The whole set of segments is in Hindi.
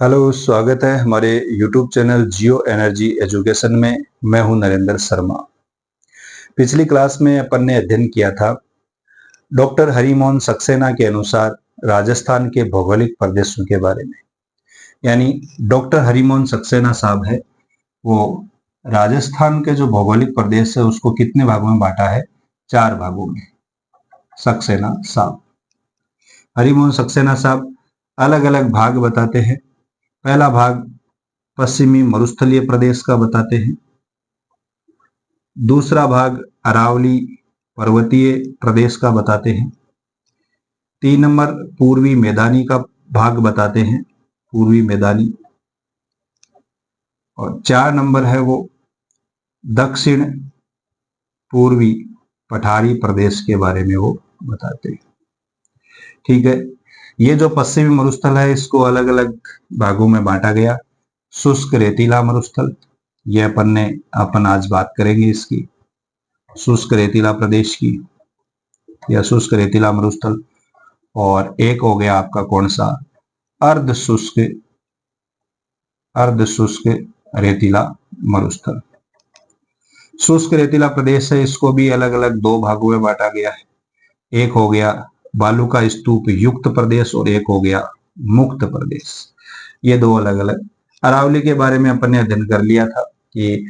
हेलो, स्वागत है हमारे YouTube चैनल जियो एनर्जी एजुकेशन में। मैं हूं नरेंद्र शर्मा। पिछली क्लास में अपन ने अध्ययन किया था डॉक्टर हरिमोहन सक्सेना के अनुसार राजस्थान के भौगोलिक प्रदेशों के बारे में। यानी डॉक्टर हरिमोहन सक्सेना साहब है, वो राजस्थान के जो भौगोलिक प्रदेश है उसको कितने भागों में बांटा है? 4 भागों में। सक्सेना साहब, हरिमोहन सक्सेना साहब अलग अलग भाग बताते हैं। पहला भाग पश्चिमी मरुस्थलीय प्रदेश का बताते हैं। दूसरा भाग अरावली पर्वतीय प्रदेश का बताते हैं। 3 नंबर पूर्वी मैदानी का भाग बताते हैं, पूर्वी मैदानी। और 4 नंबर है वो दक्षिण पूर्वी पठारी प्रदेश के बारे में वो बताते हैं। ठीक है, ये जो पश्चिमी मरुस्थल है इसको अलग अलग भागों में बांटा गया। शुष्क रेतीला मरुस्थल, ये अपन आज बात करेंगे इसकी, शुष्क रेतीला प्रदेश की या शुष्क रेतीला मरुस्थल। और एक हो गया आपका कौन सा? अर्ध शुष्क रेतीला मरुस्थल। शुष्क रेतीला प्रदेश है, इसको भी अलग अलग 2 भागों में बांटा गया है। एक हो गया बालू का स्तूप युक्त प्रदेश और एक हो गया मुक्त प्रदेश। ये 2 अलग अलग। अरावली के बारे में अपन ने अध्ययन कर लिया था कि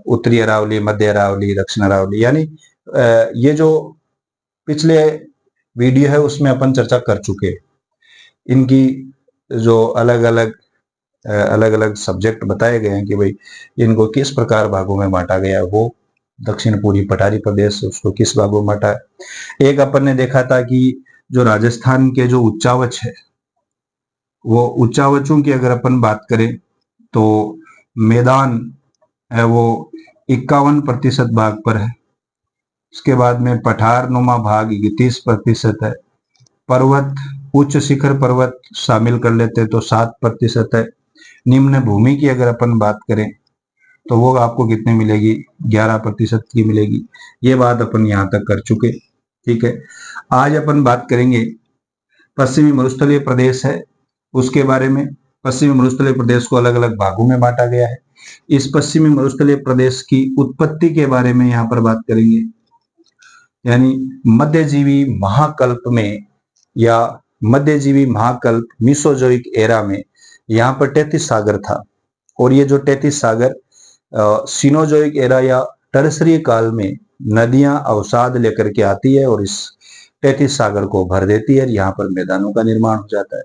उत्तरी अरावली, मध्य अरावली, दक्षिण अरावली। यानी ये जो पिछले वीडियो है उसमें अपन चर्चा कर चुके। इनकी जो अलग अलग सब्जेक्ट बताए गए हैं कि भाई इनको किस प्रकार भागों में बांटा गया है। वो दक्षिण पूर्वी पठारी प्रदेश उसको किस भागों में बांटा है। एक अपन ने देखा था कि जो राजस्थान के जो उच्चावच है, वो उच्चावचों की अगर अपन बात करें तो मैदान है वो 51% भाग पर है। उसके बाद में पठार नुमा भाग 31% है। पर्वत, उच्च शिखर पर्वत शामिल कर लेते तो 7% है। निम्न भूमि की अगर अपन बात करें तो वो आपको कितने मिलेगी? 11% की मिलेगी। ये बात अपन यहां तक कर चुके। ठीक है, आज अपन बात करेंगे पश्चिमी मरुस्थलीय प्रदेश है उसके बारे में। पश्चिमी मरुस्थलीय प्रदेश को अलग अलग भागों में बांटा गया है। इस पश्चिमी मरुस्थलीय प्रदेश की उत्पत्ति के बारे में यहाँ पर बात करेंगे। यानी मध्यजीवी महाकल्प में या मध्यजीवी महाकल्प मीसोजोइक एरा में यहाँ पर 33 सागर था। और ये जो 33 सागर सीनोजोइक एरा या टर्सरी काल में नदियां अवसाद लेकर के आती है और इस 33 सागर को भर देती है। यहाँ पर मैदानों का निर्माण हो जाता है।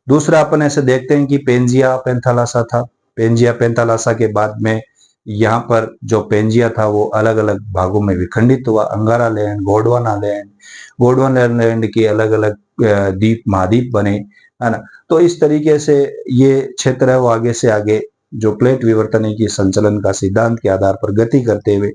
दूसरा अपन ऐसे देखते हैं कि पेंजिया पेंथालासा था। पेंजिया पेंथालासा के बाद में यहाँ पर जो पेंजिया था वो अलग अलग भागों में विखंडित हुआ। अंगारा लैंड, गोंडवाना लैंड के अलग अलग द्वीप महाद्वीप बने, है ना। तो इस तरीके से ये क्षेत्र है वो आगे से आगे जो प्लेट विवर्तनिकी संचलन का सिद्धांत के आधार पर गति करते हुए,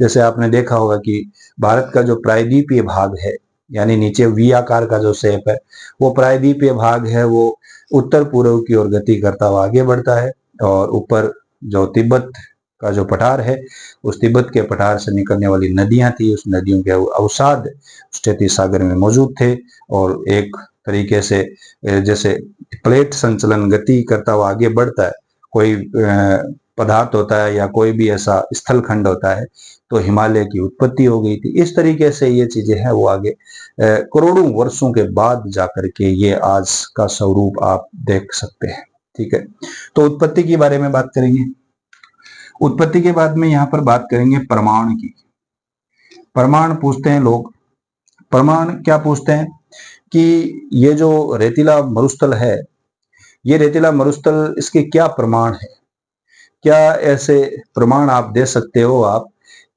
जैसे आपने देखा होगा कि भारत का जो प्रायद्वीपीय भाग है, यानी नीचे वी आकार का जो शेप है, वो प्रायद्वीपीय भाग है वो उत्तर पूर्व की ओर गति करता हुआ आगे बढ़ता है। और ऊपर जो तिब्बत का जो पठार है, उस तिब्बत के पठार से निकलने वाली नदियां थी, उस नदियों के अवसाद स्टेती सागर में मौजूद थे। और एक तरीके से जैसे प्लेट संचलन गति करता हुआ आगे बढ़ता है, कोई पदार्थ होता है या कोई भी ऐसा स्थल खंड होता है, तो हिमालय की उत्पत्ति हो गई थी। इस तरीके से ये चीजें हैं वो आगे करोड़ों वर्षों के बाद जाकर के ये आज का स्वरूप आप देख सकते हैं। ठीक है, तो उत्पत्ति के बारे में बात करेंगे। उत्पत्ति के बाद में यहाँ पर बात करेंगे प्रमाण की। प्रमाण पूछते हैं लोग। प्रमाण क्या पूछते हैं कि ये जो रेतीला मरुस्थल है, ये रेतीला मरुस्थल, इसके क्या प्रमाण है? क्या ऐसे प्रमाण आप दे सकते हो आप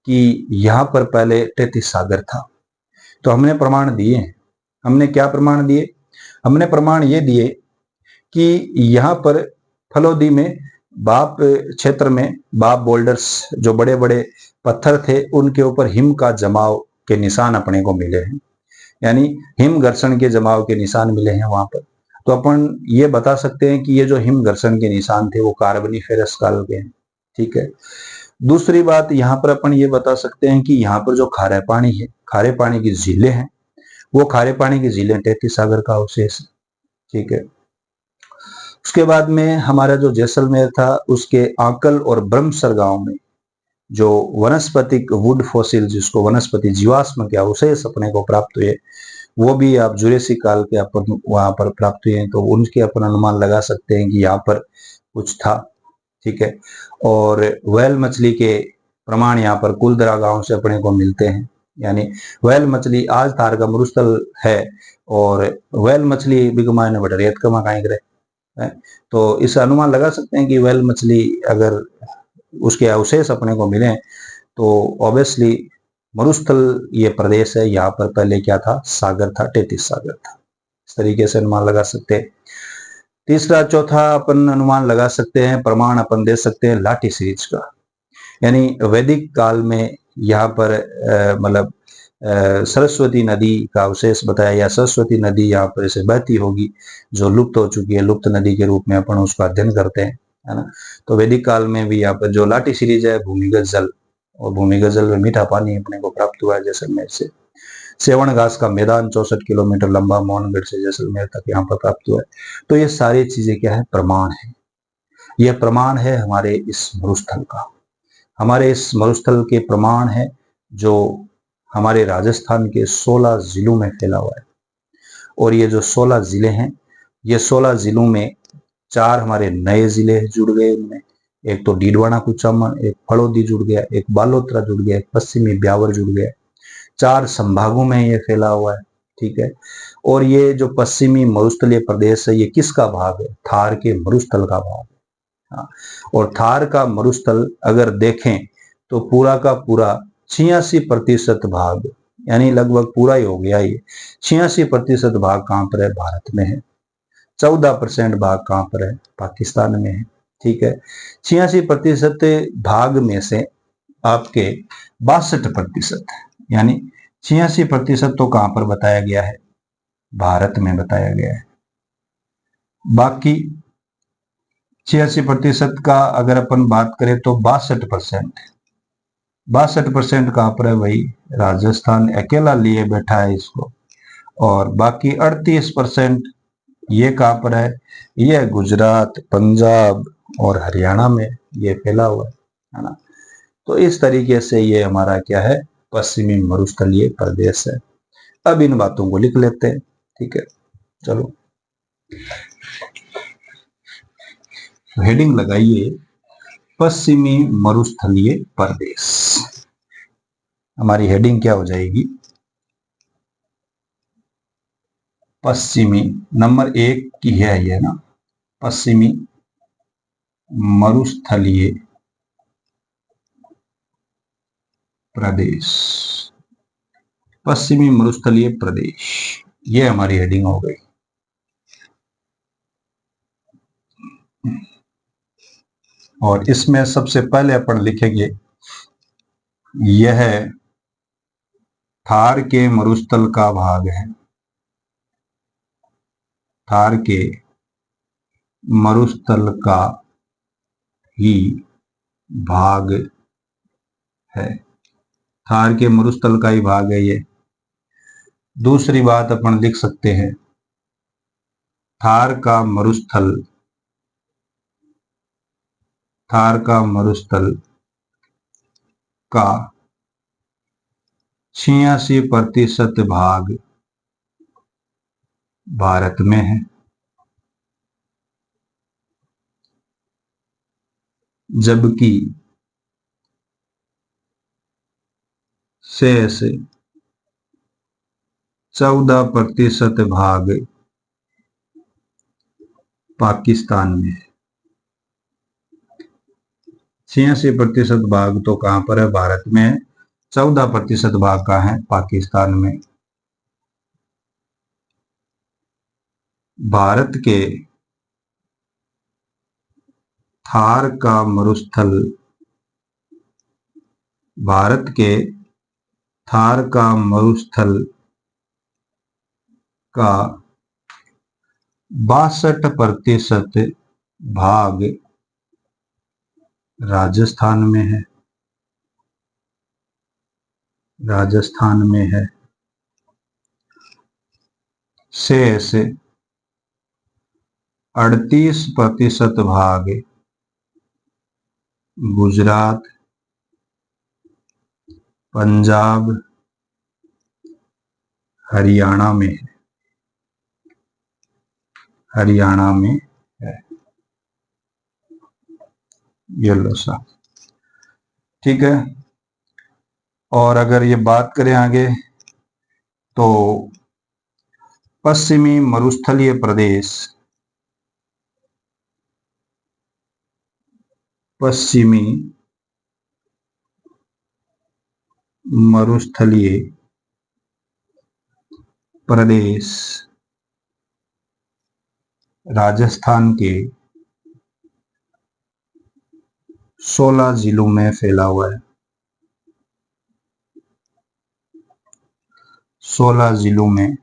कि यहाँ पर पहले 33 सागर था? तो हमने प्रमाण दिए हैं। हमने क्या प्रमाण दिए? हमने प्रमाण ये दिए कि यहाँ पर फलोदी में बाप क्षेत्र में बाप बोल्डर्स, जो बड़े बड़े पत्थर थे, उनके ऊपर हिम का जमाव के निशान अपने को मिले हैं। यानी हिम घर्षण के जमाव के निशान मिले हैं वहां पर। तो अपन ये बता सकते हैं कि ये जो हिम घर्षण के निशान थे वो कार्बोनिफेरस काल के हैं। ठीक है, दूसरी बात यहाँ पर अपन ये बता सकते हैं कि यहाँ पर जो खारे पानी है, खारे पानी की झीलें हैं, वो खारे पानी की झीलें 33 सागर का अवशेष है। ठीक है, उसके बाद में हमारा जो जैसलमेर था, उसके आंकल और ब्रह्मसर गांव में जो वनस्पतिक वुड फॉसिल, जिसको वनस्पति जीवाश्म के अवशेष अपने को प्राप्त हुए, वो भी आप जुरेसिक काल के अपन वहां पर प्राप्त हुए हैं, तो उनके अपन अनुमान लगा सकते हैं कि यहाँ पर कुछ था। ठीक है। और व्हेल मछली के प्रमाण यहाँ पर कुलदरा गांव से अपने को मिलते हैं, यानी व्हेल मछली आज थार का मरुस्थल है, और व्हेल मछली बिगमाने बड़े रेत कमा कहीं करे, तो इस अनुमान लगा सकते हैं कि व्हेल मछली अगर उसके अवशेष अपने को मिले तो ऑब्वियसली मरुस्थल ये प्रदेश है, यहाँ पर पहले क्या था, सागर था, टेथिस सागर था। इस तरीके से अनुमान लगा सकते हैं। तीसरा चौथा अपन अनुमान लगा सकते हैं, प्रमाण अपन दे सकते हैं लाठी सीरीज का, यानी वैदिक काल में यहाँ पर मतलब सरस्वती नदी का अवशेष बताया, या सरस्वती नदी यहाँ पर ऐसे बहती होगी जो लुप्त हो चुकी है, लुप्त नदी के रूप में अपन उसका अध्ययन करते हैं, है ना। तो वैदिक काल में भी यहाँ पर जो लाठी सीरीज है, भूमिगत जल, और भूमिगत जल में मीठा पानी अपने को प्राप्त हुआ है जैसलमेर से। सेवन घास का मैदान 64 किलोमीटर लंबा मोहनगढ़ से जैसलमेर तक यहाँ पर प्राप्त हुआ है। तो ये सारी चीजें क्या है, प्रमाण है। यह प्रमाण है हमारे इस मरुस्थल का, हमारे इस मरुस्थल के प्रमाण है जो हमारे राजस्थान के 16 जिलों में फैला हुआ है। और ये जो 16 जिले हैं, ये 16 जिलों में 4 हमारे नए जिले जुड़ गए उनमें, एक तो डीडवाना कुचामन, एक फड़ौदी जुड़ गया, एक बालोतरा जुड़ गया, एक पश्चिमी ब्यावर जुड़ गया। 4 संभागों में ये फैला हुआ है। ठीक है। और ये जो पश्चिमी मरुस्थलीय प्रदेश है, ये किसका भाग है, थार के मरुस्थल का भाग है। हाँ। और थार का मरुस्थल अगर देखें तो पूरा का पूरा 86% भाग, यानी लगभग पूरा ही हो गया ये, 86% भाग कहां पर है, भारत में है। 14% भाग कहां पर है, पाकिस्तान में है। ठीक है। 86% भाग में से आपके 62%, यानी 86% तो कहां पर बताया गया है, भारत में बताया गया है। बाकी 86% का अगर अपन बात करें तो 62% कहां पर है, वही राजस्थान अकेला लिए बैठा है इसको। और बाकी 38% ये कहां पर है, ये गुजरात, पंजाब और हरियाणा में ये फैला हुआ है ना। तो इस तरीके से ये हमारा क्या है, पश्चिमी मरुस्थलीय प्रदेश है। अब इन बातों को लिख लेते हैं। ठीक है, चलो हेडिंग लगाइए, पश्चिमी मरुस्थलीय प्रदेश। हमारी हेडिंग क्या हो जाएगी, पश्चिमी, नंबर 1 की है ये ना, पश्चिमी मरुस्थलीय प्रदेश, पश्चिमी मरुस्थलीय प्रदेश, ये हमारी हेडिंग हो गई। और इसमें सबसे पहले अपन लिखेंगे, यह थार के मरुस्थल का भाग है, थार के मरुस्थल का ही भाग है, थार के मरुस्थल का ही भाग है ये। दूसरी बात अपन लिख सकते हैं, थार का मरुस्थल, थार का मरुस्थल का 86% भाग भारत में है, जबकि शेष 14% भाग पाकिस्तान में है। 86% भाग तो कहां पर है, भारत में है। 14% भाग का है पाकिस्तान में। भारत के थार का मरुस्थल, भारत के थार का मरुस्थल का 62% भाग राजस्थान में है, राजस्थान में है। शेष 38% भाग गुजरात, पंजाब, हरियाणा में है। हरियाणा में है। ये लो सा, ठीक है। और अगर ये बात करें आगे तो पश्चिमी मरुस्थलीय प्रदेश, पश्चिमी मरुस्थलीय प्रदेश राजस्थान के 16 जिलों में फैला हुआ है। 16 जिलों में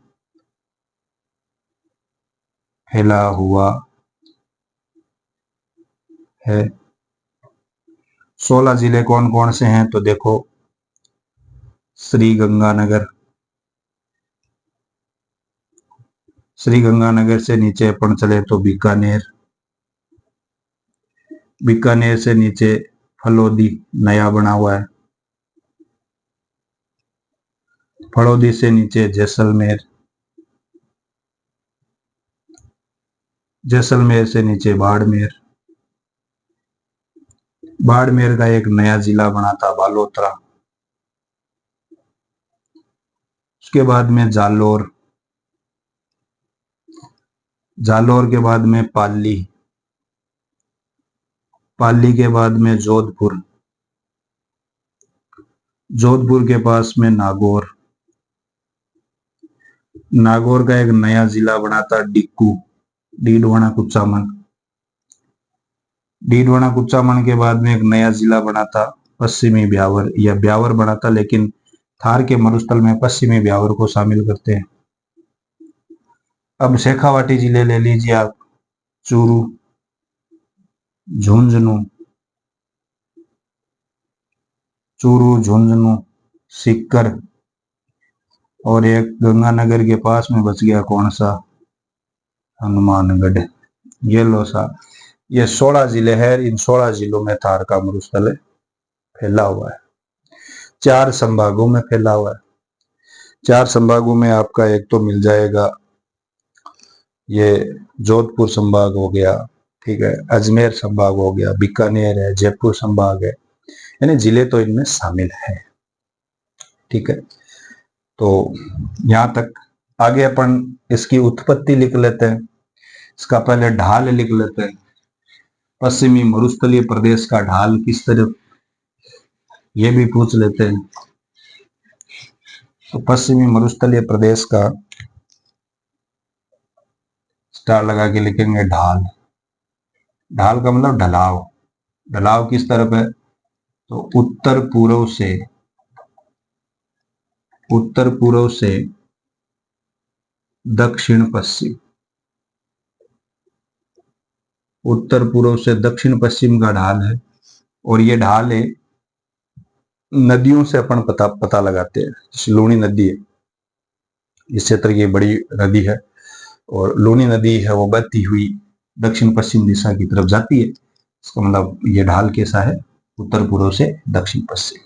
फैला हुआ है। 16 जिले कौन कौन से हैं तो देखो, श्री गंगानगर, श्री गंगानगर से नीचे अपन चले तो बीकानेर, बीकानेर से नीचे फलोदी नया बना हुआ है, फलोदी से नीचे जैसलमेर, जैसलमेर से नीचे बाड़मेर, बाड़मेर का एक नया जिला बना था बालोतरा, उसके बाद में जालोर, जालोर के बाद में पाली, पाली के बाद में जोधपुर, जोधपुर के पास में नागौर, नागौर का एक नया जिला बना था डिक्कू, डीडवाना कुचामन, डीडवाना कुचामन के बाद में एक नया जिला बना था पश्चिमी ब्यावर, या ब्यावर बना था, लेकिन थार के मरुस्थल में पश्चिमी ब्यावर को शामिल करते हैं। अब शेखावाटी जिले ले लीजिए आप, चूरू, झुंझुनू, चूरू, झुंझुनू, सीकर, और एक गंगानगर के पास में बच गया कौन सा, हनुमानगढ़। ये लो सा, ये 16 जिले हैं। इन 16 जिलों में थार का मरुस्थल फैला हुआ है। 4 संभागों में फैला हुआ है। 4 संभागों में आपका एक तो मिल जाएगा, ये जोधपुर संभाग हो गया, ठीक है, अजमेर संभाग हो गया, बीकानेर है, जयपुर संभाग है, यानी जिले तो इनमें शामिल है, ठीक है। तो यहां तक। आगे अपन इसकी उत्पत्ति लिख लेते हैं। इसका पहले ढाल लिख लेते हैं। पश्चिमी मरुस्थलीय प्रदेश का ढाल किस तरफ, ये भी पूछ लेते हैं। तो पश्चिमी मरुस्थलीय प्रदेश का स्टार लगा के लिखेंगे ढाल। ढाल का मतलब ढलाव। ढलाव किस तरफ है तो उत्तर पूर्व से, उत्तर पूर्व से दक्षिण पश्चिम, उत्तर पूर्व से दक्षिण पश्चिम का ढाल है। और ये ढाल है, नदियों से अपन पता लगाते हैं। जैसे लूनी नदी है, इस क्षेत्र की बड़ी नदी है, और लूनी नदी है वो बहती हुई दक्षिण पश्चिम दिशा की तरफ जाती है। इसका मतलब ये ढाल कैसा है, उत्तर पूर्व से दक्षिण पश्चिम।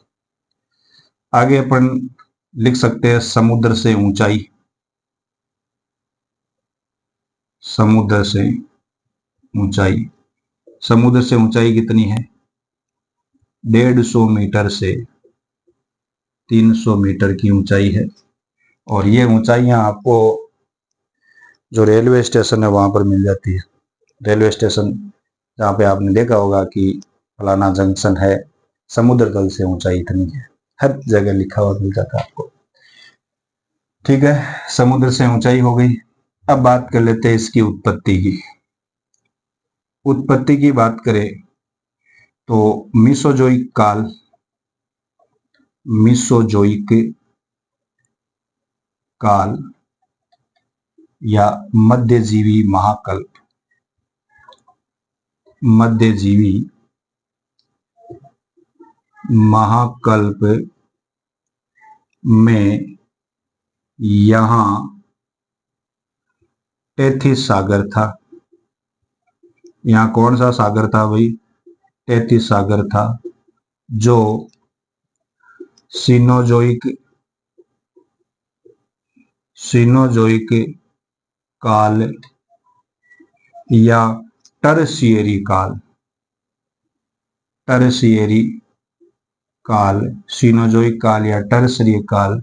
आगे अपन लिख सकते हैं समुद्र से ऊंचाई। समुद्र से ऊंचाई, समुद्र से ऊंचाई कितनी है, 150 मीटर से 300 मीटर की ऊंचाई है। और ये ऊंचाइयां आपको जो रेलवे स्टेशन है वहां पर मिल जाती है। रेलवे स्टेशन जहाँ पे आपने देखा होगा कि फलाना जंक्शन है, समुद्र तल से ऊंचाई इतनी है, हर जगह लिखा हुआ मिल जाता है आपको, ठीक है। समुद्र से ऊंचाई हो गई। अब बात कर लेते हैं इसकी उत्पत्ति की। उत्पत्ति की बात करें तो मीसोजोइक काल, मीसोजोइक काल या मध्यजीवी महाकल्प, मध्यजीवी महाकल्प में यहां टेथिस सागर था। यहाँ कौन सा सागर था भाई? तैतीस सागर था, जो सीनोजोइक काल या टर्शियरी काल, सीनोजोइक काल या टर्शियरी काल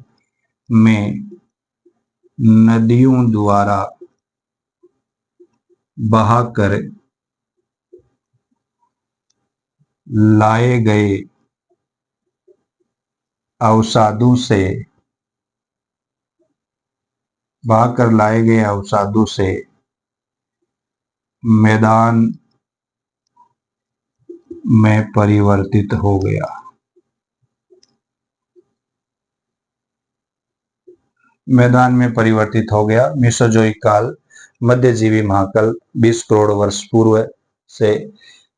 में नदियों द्वारा बहाकर लाए गए अवसादों से मैदान में परिवर्तित हो गया। मेसोजोइक काल मध्यजीवी महाकाल 20 करोड़ वर्ष पूर्व से,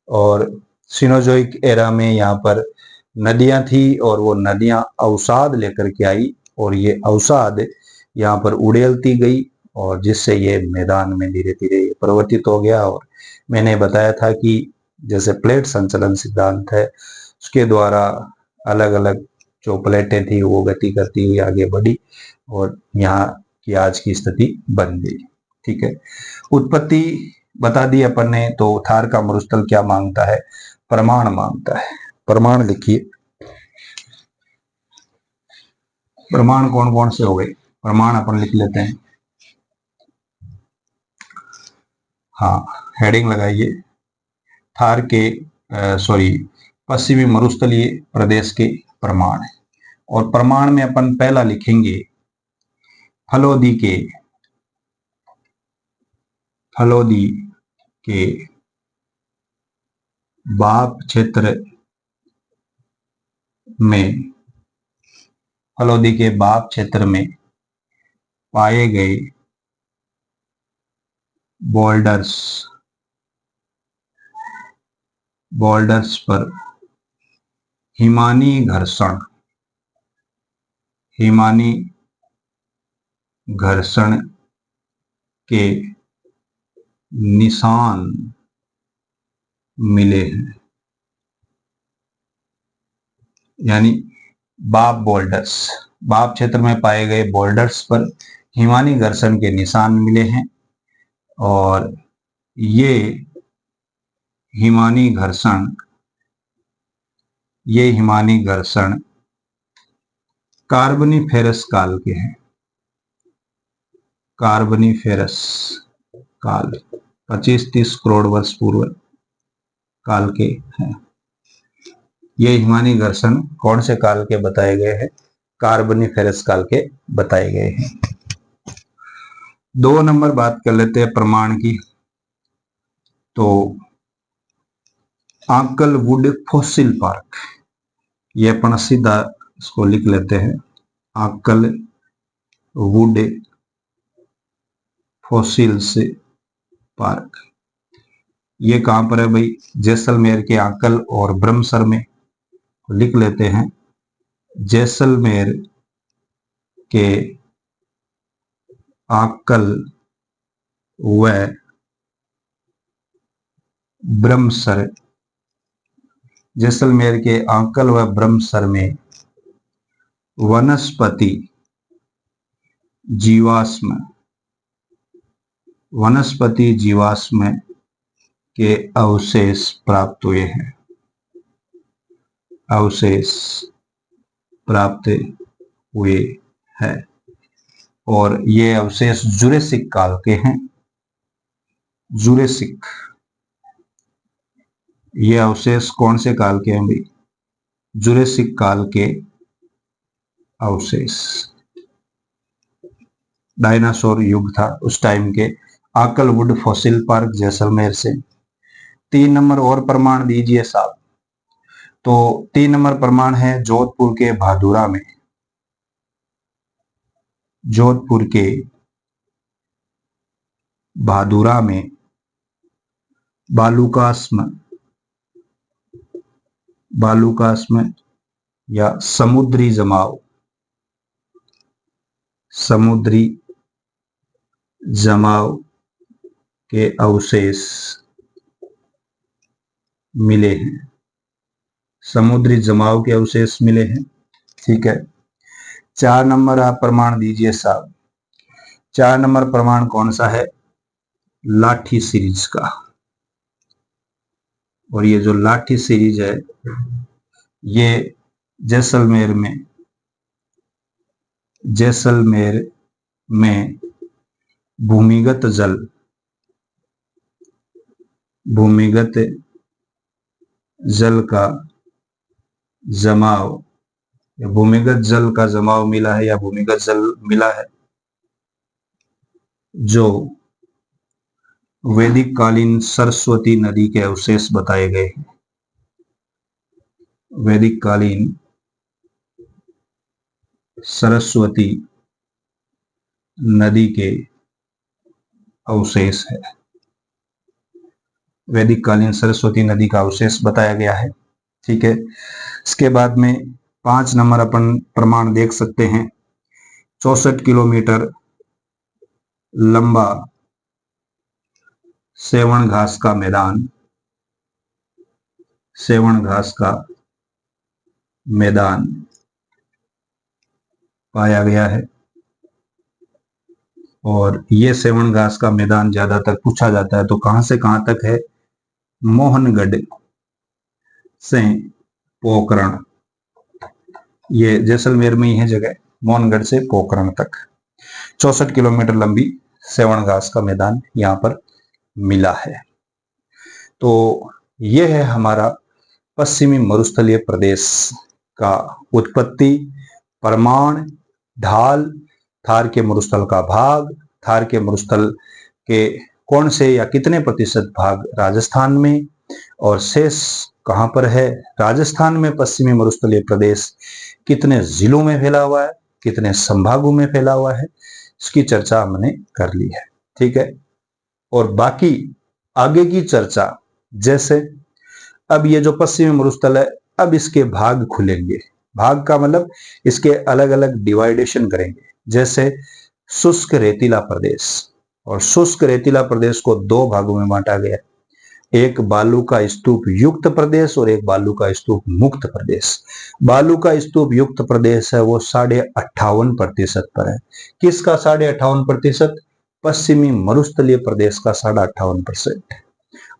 और सीनोजोइक एरा में यहाँ पर नदियां थी और वो नदियां अवसाद लेकर के आई, और ये अवसाद यहाँ पर उड़ेलती गई, और जिससे ये मैदान में धीरे धीरे परिवर्तित हो गया। और मैंने बताया था कि जैसे प्लेट संचलन सिद्धांत है, उसके द्वारा अलग अलग जो प्लेटें थी वो गति करती हुई आगे बढ़ी और यहाँ की आज की स्थिति बन गई। ठीक है, उत्पत्ति बता दी अपन ने। तो थार का मरुस्थल क्या मांगता है? प्रमाण मांगता है। प्रमाण लिखिए। प्रमाण कौन कौन से हो गए? प्रमाण अपन लिख लेते हैं। हाँ, हेडिंग लगाइए। थार के पश्चिमी मरुस्थलीय प्रदेश के प्रमाण है। और प्रमाण में अपन पहला लिखेंगे फलोदी के बाप क्षेत्र में पाए गए बोल्डर्स पर हिमानी घर्षण के निशान मिले हैं। यानी बाप क्षेत्र में पाए गए बोल्डर्स पर हिमानी घर्षण के निशान मिले हैं, और ये हिमानी घर्षण कार्बोनिफेरस काल के हैं। कार्बोनिफेरस काल 25-30 करोड़ वर्ष पूर्व काल के हैं। ये हिमानी घर्षण कौन से काल के बताए गए हैं? कार्बोनिफेरस काल के बताए गए हैं। 2 नंबर बात कर लेते हैं प्रमाण की। तो आंकलवुड फॉसिल पार्क, ये अपन सीधा इसको लिख लेते हैं, आंकलवुड फॉसिल्स पार्क। ये कहां पर है भाई? जैसलमेर के आंकल और ब्रह्मसर में। लिख लेते हैं, जैसलमेर के आंकल व ब्रह्मसर, जैसलमेर के आंकल व ब्रह्मसर में वनस्पति जीवाश्म के अवशेष प्राप्त हुए हैं, और ये अवशेष जुरेसिक काल के हैं। ये अवशेष कौन से काल के हैं भाई? जुरेसिक काल के अवशेष। डायनासोर युग था उस टाइम के। आंकलवुड फॉसिल पार्क जैसलमेर से। 3 नंबर और प्रमाण दीजिए साहब। तो 3 नंबर प्रमाण है जोधपुर के भादुरा में बालुकास्म या समुद्री जमाव के अवशेष मिले हैं, समुद्री जमाव के अवशेष मिले हैं। ठीक है, 4 नंबर आप प्रमाण दीजिए साहब। 4 नंबर प्रमाण कौन सा है? लाठी सीरीज का। और ये जो लाठी सीरीज है ये जैसलमेर में भूमिगत जल का जमाव, भूमिगत जल का जमाव मिला है या भूमिगत जल मिला है जो वैदिक कालीन सरस्वती नदी के अवशेष बताए गए हैं। वैदिक कालीन सरस्वती नदी के अवशेष है, वैदिक कालीन सरस्वती नदी का अवशेष बताया गया है। ठीक है, इसके बाद में 5 नंबर अपन प्रमाण देख सकते हैं। 64 किलोमीटर लंबा सेवण घास का मैदान पाया गया है। और ये सेवण घास का मैदान ज्यादातर पूछा जाता है, तो कहां से कहां तक है? मोहनगढ़ से पोखरण, ये जैसलमेर में ही है जगह, मोहनगढ़ से पोखरण तक 64 किलोमीटर लंबी सेवण घास का मैदान यहां पर मिला है। तो यह है हमारा पश्चिमी मरुस्थलीय प्रदेश का उत्पत्ति, प्रमाण, ढाल, थार के मरुस्थल का भाग, थार के मरुस्थल के कौन से या कितने प्रतिशत भाग राजस्थान में, और शेष कहां पर है? राजस्थान में पश्चिमी मरुस्थलीय प्रदेश कितने जिलों में फैला हुआ है, कितने संभागों में फैला हुआ है, इसकी चर्चा हमने कर ली है। ठीक है, और बाकी आगे की चर्चा, जैसे अब ये जो पश्चिमी मरुस्थल है, अब इसके भाग खुलेंगे। भाग का मतलब इसके अलग अलग डिवाइडेशन करेंगे। जैसे शुष्क रेतीला प्रदेश, और शुष्क रेतीला प्रदेश को 2 भागों में बांटा गया, एक बालू का स्तूप युक्त प्रदेश और एक बालू का स्तूप मुक्त प्रदेश। बालू का स्तूप युक्त प्रदेश है वो 58.5% पर है। किसका 58.5%? पश्चिमी मरुस्थलीय प्रदेश का 58.5%।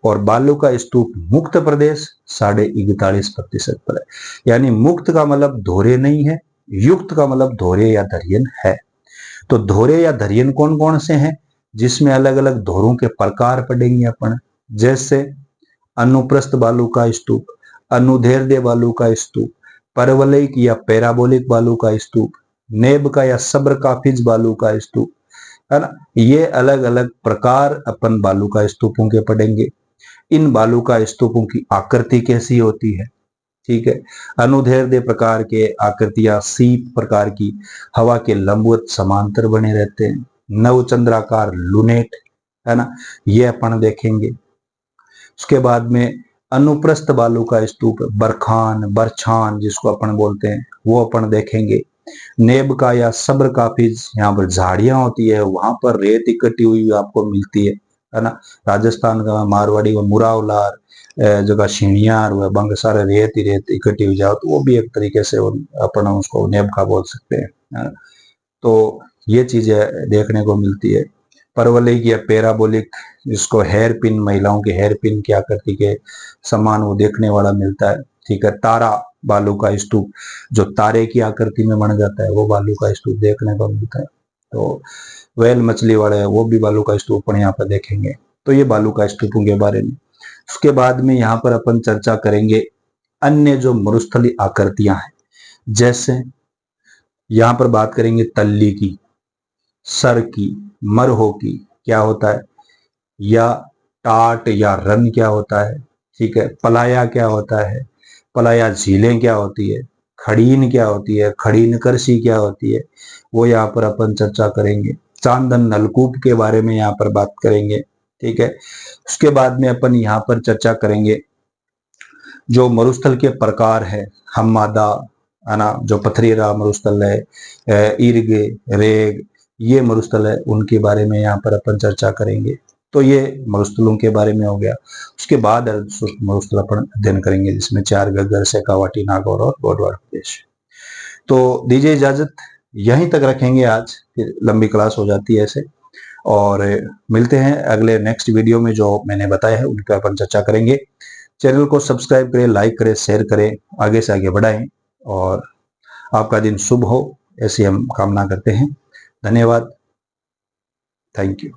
और बालू का स्तूप मुक्त प्रदेश 41.5% पर है। यानी मुक्त का मतलब धोरे नहीं है, युक्त का मतलब धोरे या धरियन है। तो धोरे या धरियन कौन कौन से हैं, जिसमें अलग अलग धोरों के प्रकार पढ़ेंगे अपन। जैसे अनुप्रस्थ बालू का स्तूप, अनुदैर्ध्य बालू का स्तूप, परवलयिक या पैराबोलिक बालू का स्तूप, नेब का या सब्र काफिज बालू का स्तूप, है ना। ये अलग अलग प्रकार अपन बालू का स्तूपों के पढ़ेंगे। इन बालू का स्तूपों की आकृति कैसी होती है? ठीक है, अनुदैर्ध्य प्रकार के आकृतियां सीप प्रकार की हवा के लंबवत समांतर बने रहते हैं। नवचंद्राकार लुनेट, है ना, ये अपन देखेंगे। उसके बाद में अनुप्रस्थ बालू का स्तूप, बरखान, बरछान जिसको अपन बोलते हैं, वो अपन देखेंगे। नेब का या सब्र काफिज, यहाँ पर झाड़ियां होती है, वहां पर रेत इकट्ठी हुई आपको मिलती है ना। राजस्थान का मारवाड़ी व मुरावलार जगह सीढ़ियां व बंग सारे रेत ही रेत इकट्ठी हुई जाओ, तो वो भी एक तरीके से अपन उसको नेब का बोल सकते हैं। तो ये चीजें देखने को मिलती है। परवलयिक या पैराबोलिक, जिसको हेयर पिन, महिलाओं के हेयर पिन की आकृति के समान वो देखने वाला मिलता है। ठीक है, तारा बालू का स्तूप, जो तारे की आकृति में बन जाता है, वो बालू का स्तूप देखने को मिलता है। तो वेल मछली वाले वो भी बालू का स्तूप अपन यहाँ पर देखेंगे। तो ये बालू का स्तूपों के बारे में। उसके बाद में यहाँ पर अपन चर्चा करेंगे अन्य जो मरुस्थली आकृतियां हैं। जैसे यहाँ पर बात करेंगे तल्ली की, सर की, मरहो की क्या होता है, या टाट या रन क्या होता है। ठीक है, पलाया क्या होता है, पलाया झीलें क्या होती है, खड़ीन क्या होती है, खड़ीन करसी क्या होती है, वो यहाँ पर अपन चर्चा करेंगे। चांदन नलकूप के बारे में यहाँ पर बात करेंगे। ठीक है, उसके बाद में अपन यहाँ पर चर्चा करेंगे जो मरुस्थल के प्रकार है, हम्मादा, है ना, जो पथरीरा मरुस्थल है, ईर्ग, रेग, ये मरुस्थल है, उनके बारे में यहाँ पर अपन चर्चा करेंगे। तो ये मरुस्थलों के बारे में हो गया। उसके बाद अर्धशुष्क मरुस्थल अपन अध्ययन करेंगे, जिसमें 4 गग्गर, शेखावाटी, नागौर और गोडवाड़ प्रदेश। तो दीजिए इजाजत, यहीं तक रखेंगे आज, फिर लंबी क्लास हो जाती है ऐसे। और मिलते हैं अगले नेक्स्ट वीडियो में, जो मैंने बताया है उन पर अपन चर्चा करेंगे। चैनल को सब्सक्राइब करें, लाइक करें, शेयर करें, आगे से आगे बढ़ाएं और आपका दिन शुभ हो, ऐसी हम कामना करते हैं। धन्यवाद। Thank you.